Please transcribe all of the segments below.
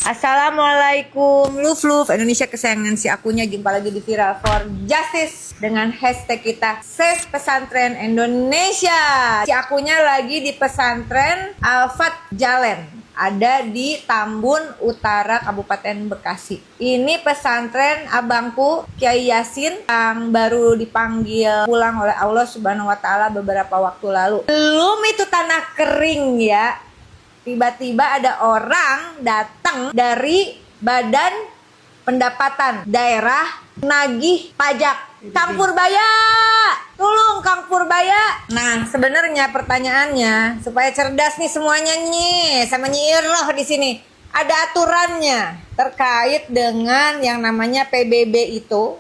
Assalamualaikum Luf Indonesia kesayangan si akunya. Jumpa lagi di Viral for Justice dengan hashtag kita Save Pesantren Indonesia. Si akunya lagi di pesantren Al-Fat Jalen, ada di Tambun Utara Kabupaten Bekasi. Ini pesantren abangku Kiai Yasin yang baru dipanggil pulang oleh Allah Subhanahu wa taala beberapa waktu lalu. Belum itu tanah kering ya. Tiba-tiba ada orang datang dari Badan Pendapatan Daerah nagih pajak. Kang Purbaya, tolong Kang Purbaya. Nah, sebenarnya pertanyaannya supaya cerdas nih semuanya nih sama Nyi Iroh di sini. Ada aturannya terkait dengan yang namanya PBB itu.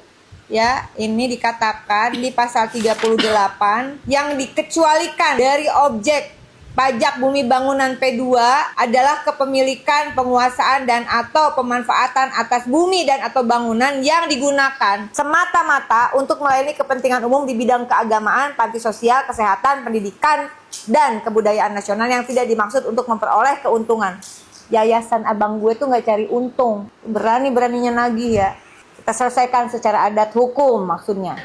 Ya, ini dikatakan di pasal 38 yang dikecualikan dari objek pajak bumi bangunan P2 adalah kepemilikan, penguasaan, dan atau pemanfaatan atas bumi dan atau bangunan yang digunakan semata-mata untuk melayani kepentingan umum di bidang keagamaan, panti sosial, kesehatan, pendidikan, dan kebudayaan nasional yang tidak dimaksud untuk memperoleh keuntungan. Yayasan abang gue tuh nggak cari untung, berani-beraninya nagih ya. Kita selesaikan secara adat hukum maksudnya.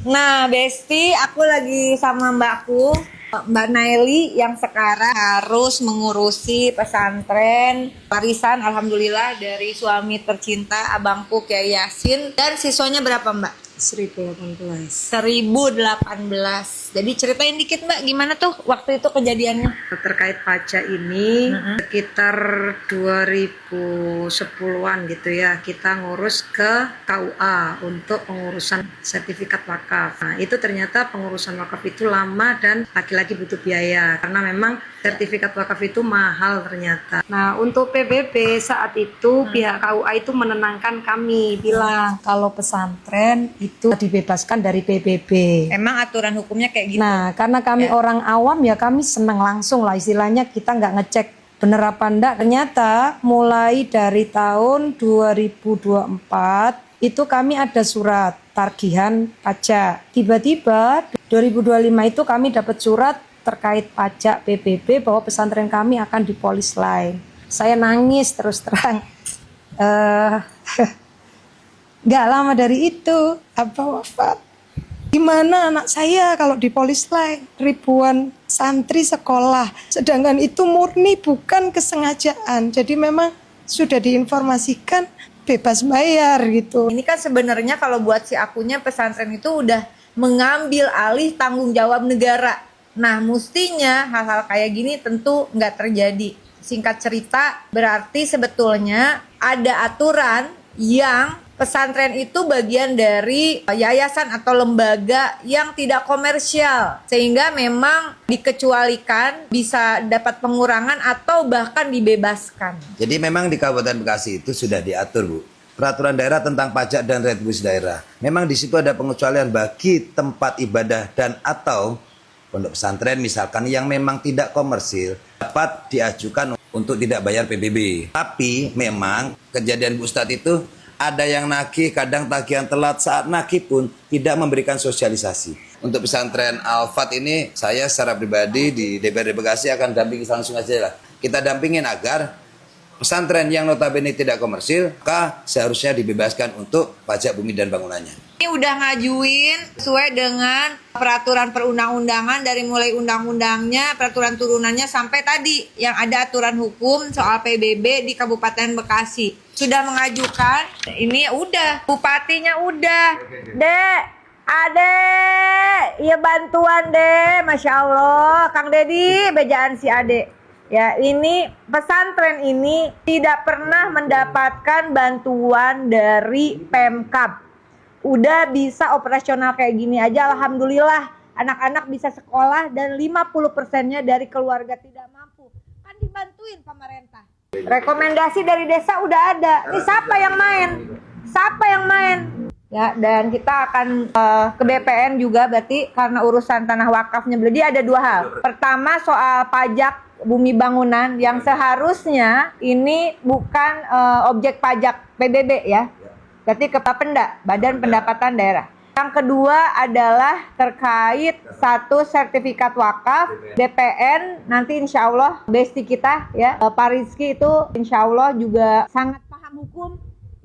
Nah, Besti, aku lagi sama mbakku Mbak Naili yang sekarang harus mengurusi pesantren warisan alhamdulillah dari suami tercinta abangku Kiai Yasin. Dan siswanya berapa Mbak? 1018. 1018. Jadi ceritain dikit Mbak, gimana tuh waktu itu kejadiannya? Terkait pajak ini sekitar 2010-an gitu ya, kita ngurus ke KUA untuk pengurusan sertifikat wakaf. Nah, itu ternyata pengurusan wakaf itu lama dan laki-laki butuh biaya karena memang sertifikat wakaf itu mahal ternyata. Nah, untuk PBB saat itu pihak KUA itu menenangkan kami, bilang kalau pesantren itu dibebaskan dari PBB. Emang aturan hukumnya kayak gitu? Nah, karena kami orang awam ya kami senang langsung lah, istilahnya kita nggak ngecek bener apa enggak. Ternyata mulai dari tahun 2024 itu kami ada surat tagihan pajak. Tiba-tiba 2025 itu kami dapat surat terkait pajak PBB bahwa pesantren kami akan dipolis lain. Saya nangis terus terang. Nggak lama dari itu abah wafat. Gimana anak saya kalau dipolis lain? Ribuan santri sekolah. Sedangkan itu murni bukan kesengajaan. Jadi memang sudah diinformasikan bebas bayar gitu. Ini kan sebenarnya kalau buat si akunya pesantren itu udah mengambil alih tanggung jawab negara. Nah, mestinya hal-hal kayak gini tentu nggak terjadi. Singkat cerita, berarti sebetulnya ada aturan yang pesantren itu bagian dari yayasan atau lembaga yang tidak komersial, sehingga memang dikecualikan, bisa dapat pengurangan atau bahkan dibebaskan. Jadi memang di Kabupaten Bekasi itu sudah diatur, Bu. Peraturan daerah tentang pajak dan retribusi daerah. Memang di situ ada pengecualian bagi tempat ibadah dan atau pondok pesantren misalkan yang memang tidak komersil dapat diajukan untuk tidak bayar PBB. Tapi memang kejadian Bu Ustadz itu ada yang nagih, kadang tagihan telat, saat nagih pun tidak memberikan sosialisasi. Untuk pesantren Al-Fat ini, saya secara pribadi di DPRD Bekasi akan dampingi langsung aja lah. Kita dampingin agar pesantren yang notabene tidak komersil, maka seharusnya dibebaskan untuk pajak bumi dan bangunannya. Ini udah ngajuin sesuai dengan peraturan perundang-undangan dari mulai undang-undangnya, peraturan turunannya sampai tadi yang ada aturan hukum soal PBB di Kabupaten Bekasi. Sudah mengajukan, ini udah, bupatinya udah. Dek, Ade, ya bantuan deh, Masya Allah. Kang Dedi, bejaan si Ade. Ya, ini pesantren ini tidak pernah mendapatkan bantuan dari Pemkab. Udah bisa operasional kayak gini aja, alhamdulillah. Anak-anak bisa sekolah dan 50%-nya dari keluarga tidak mampu. Kan dibantuin pemerintah. Rekomendasi dari desa udah ada. Ini siapa yang main? Siapa yang main? Ya, dan kita akan ke BPN juga berarti karena urusan tanah wakafnya. Jadi ada dua hal. Pertama soal pajak bumi bangunan yang seharusnya ini bukan objek pajak PBB ya. Berarti ke Bapenda, Badan Pendapatan Daerah. Yang kedua adalah terkait satu sertifikat wakaf BPN. Nanti insya Allah bestie kita ya Pak Rizky itu insya Allah juga sangat paham hukum.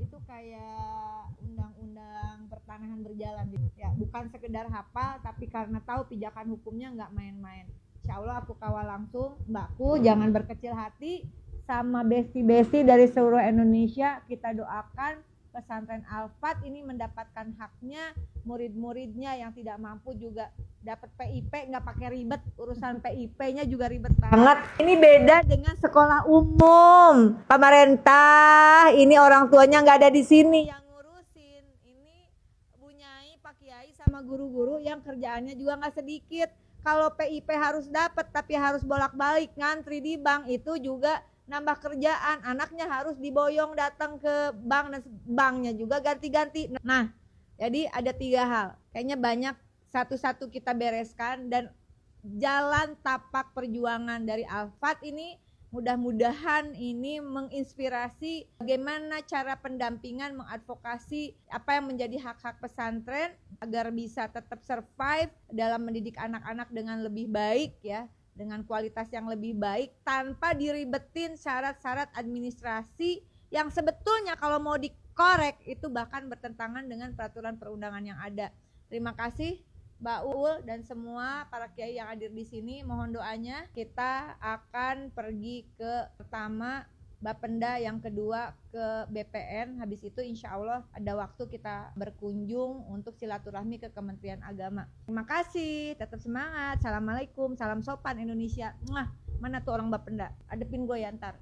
Itu kayak undang-undang pertanahan berjalan ya, bukan sekedar hafal tapi karena tahu pijakan hukumnya nggak main-main. Insya Allah aku kawal langsung. Mbakku jangan berkecil hati, sama bestie-bestie dari seluruh Indonesia kita doakan pesantren Al-Fat ini mendapatkan haknya, murid-muridnya yang tidak mampu juga dapat PIP, nggak pakai ribet, urusan PIP-nya juga ribet banget. Ini beda dengan sekolah umum pemerintah, ini orang tuanya nggak ada di sini yang ngurusin. Ini Bu Nyai, Pak Kiai sama guru-guru yang kerjaannya juga nggak sedikit. Kalau PIP harus dapat tapi harus bolak-balik ngantri di bank, itu juga nambah kerjaan, anaknya harus diboyong datang ke bank dan banknya juga ganti-ganti. Nah, jadi ada 3 hal. Kayaknya banyak, satu-satu kita bereskan dan jalan tapak perjuangan dari Al-Fat ini mudah-mudahan ini menginspirasi bagaimana cara pendampingan, mengadvokasi apa yang menjadi hak-hak pesantren agar bisa tetap survive dalam mendidik anak-anak dengan lebih baik ya, dengan kualitas yang lebih baik tanpa diribetin syarat-syarat administrasi yang sebetulnya kalau mau dikorek itu bahkan bertentangan dengan peraturan perundangan yang ada. Terima kasih Mbak Uul dan semua para kiai yang hadir di sini. Mohon doanya. Kita akan pergi ke pertama Bapenda, yang kedua ke BPN. Habis itu insya Allah ada waktu kita berkunjung untuk silaturahmi ke Kementerian Agama. Terima kasih, tetap semangat. Assalamualaikum, salam sopan Indonesia. Mana tuh orang Bapenda? Adepin gue ya ntar.